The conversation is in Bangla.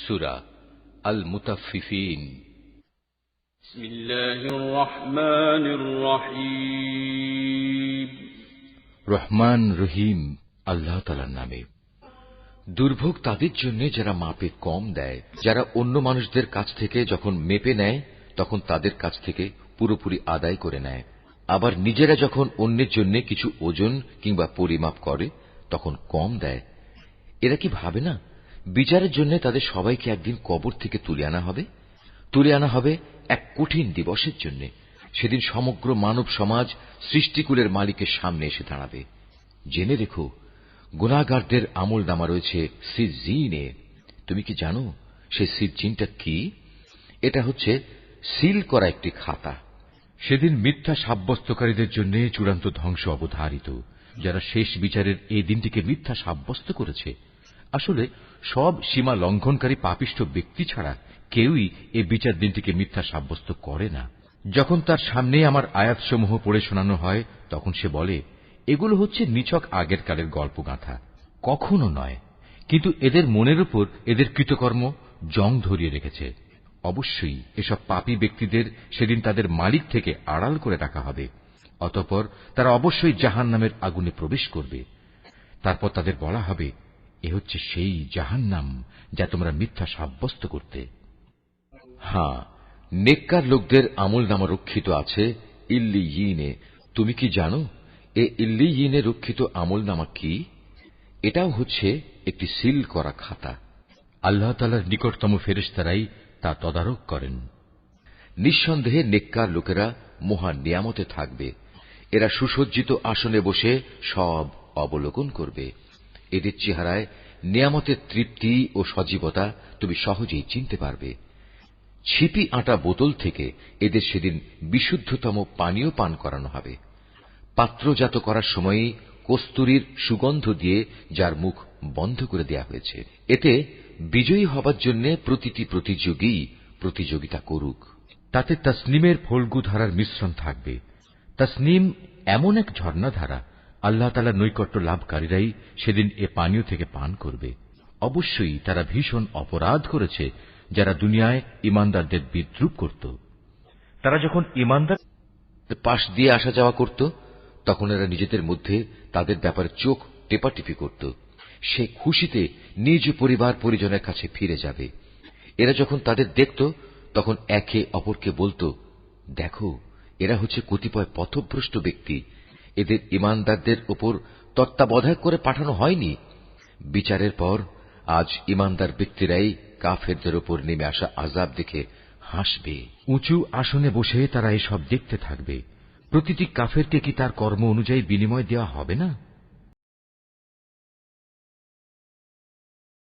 সূরা আল মুতাফফিফিন। বিসমিল্লাহির রহমানির রহিম। রহমান রহিম আল্লাহ তাআলার নামে। দুর্ভোগ তাদের জন্য যারা মাপে কম দেয়, যারা অন্য মানুষদের কাছ থেকে যখন মেপে নেয় তখন তাদের কাছ থেকে পুরোপুরি আদায় করে নেয়, আবার নিজেরা যখন অন্যের জন্য কিছু ওজন কিংবা পরিমাপ করে তখন কম দেয়। এরা কি ভাবে না বিচারের জন্য তাদের সবাইকে একদিন কবর থেকে তুলে আনা হবে এক কঠিন দিবসের জন্য। সেদিন সমগ্র মানব সমাজ সৃষ্টিকুলের মালিকের সামনে এসে দাঁড়াবে। জেনে রেখো, গুনাহগারদের আমল নামা রয়েছে সিজ্জিনে। তুমি কি জানো সেই সিজ্জিনটা কি? এটা হচ্ছে সিল করা একটি খাতা। সেদিন মিথ্যা সাব্যস্তকারীদের জন্য চূড়ান্ত ধ্বংস অবধারিত। যারা শেষ বিচারের এই দিনটিকে মিথ্যা সাব্যস্ত করেছে, আসলে সব সীমা লঙ্ঘনকারী পাপিষ্ঠ ব্যক্তি ছাড়া কেউই এই বিচার দিনটিকে মিথ্যা সাব্যস্ত করে না। যখন তার সামনে আমার আয়াতসমূহ পড়ে শোনানো হয় তখন সে বলে, এগুলো হচ্ছে নিছক আগের কালের গল্পগাথা। কখনো নয়, কিন্তু এদের মনের উপর এদের কৃতকর্ম জং ধরিয়ে রেখেছে। অবশ্যই এসব পাপী ব্যক্তিদের সেদিন তাদের মালিক থেকে আড়াল করে রাখা হবে। অতঃপর তারা অবশ্যই জাহান্নামের আগুনে প্রবেশ করবে। তারপর তাদের বলা হবে, এ হচ্ছে সেই জাহান্নাম যা তোমরা মিথ্যা সাব্যস্ত করতে। হ্যাঁ, নেককার লোকদের আমল নামা রক্ষিত আছে ইল্লিয়িনে। তুমি কি জানো এ ইল্লিয়িনে রক্ষিত আমল নামা কি? এটাও হচ্ছে একটি সিল করা খাতা। আল্লাহ তাআলার নিকটতম ফেরেশতারাই তা তদারক করেন। নিঃসন্দেহে নেককার লোকেরা মহান নিয়ামতে থাকবে। এরা সুসজ্জিত আসনে বসে সব অবলোকন করবে। এদের চেহারায় নিয়ামতের তৃপ্তি ও সজীবতা তুমি সহজেই চিনতে পারবে। ছিপি আটা বোতল থেকে এদের সেদিন বিশুদ্ধতম পানীয় পান করানো হবে। পাত্রজাত করার সময়ই কস্তুরীর সুগন্ধ দিয়ে যার মুখ বন্ধ করে দেয়া হয়েছে। এতে বিজয়ী হবার জন্য প্রতিটি প্রতিযোগী প্রতিযোগিতা করুক। তাতে তাসনিমের ফল্গু ধারার মিশ্রণ থাকবে। তাসনিম এমন এক ঝর্ণাধারা, আল্লাহ তাআলার নৈকট্য লাভকারীরাই সেদিন এ পানীয় থেকে পান করবে। অবশ্যই তারা ভীষণ অপরাধ করেছে যারা দুনিয়ায় ঈমানদারদের বিদ্রূপ করত। তারা যখন ঈমানদার পাশ দিয়ে আসা যাওয়া করত তখন এরা নিজেদের মধ্যে তাদের ব্যাপারে চোখ টেপাটিপি করত। সে খুশিতে নিজ পরিবার পরিজনের কাছে ফিরে যাবে। এরা যখন তাদের দেখত তখন একে অপরকে বলত, দেখো এরা হচ্ছে কতিপয় পথভ্রষ্ট ব্যক্তি। এদের ঈমানদারদের উপর তত্ত্বাবধায়ক করে পাঠানো হয়নি। বিচারের পর আজ ঈমানদার ব্যক্তিরাই কাফেরদের উপর নেমে আসা আযাব দেখে হাসবে। উঁচু আসনে বসে তারা এসব দেখতে থাকবে। প্রতিটি কাফেরকে কি তার কর্ম অনুযায়ী বিনিময় দেওয়া হবে না?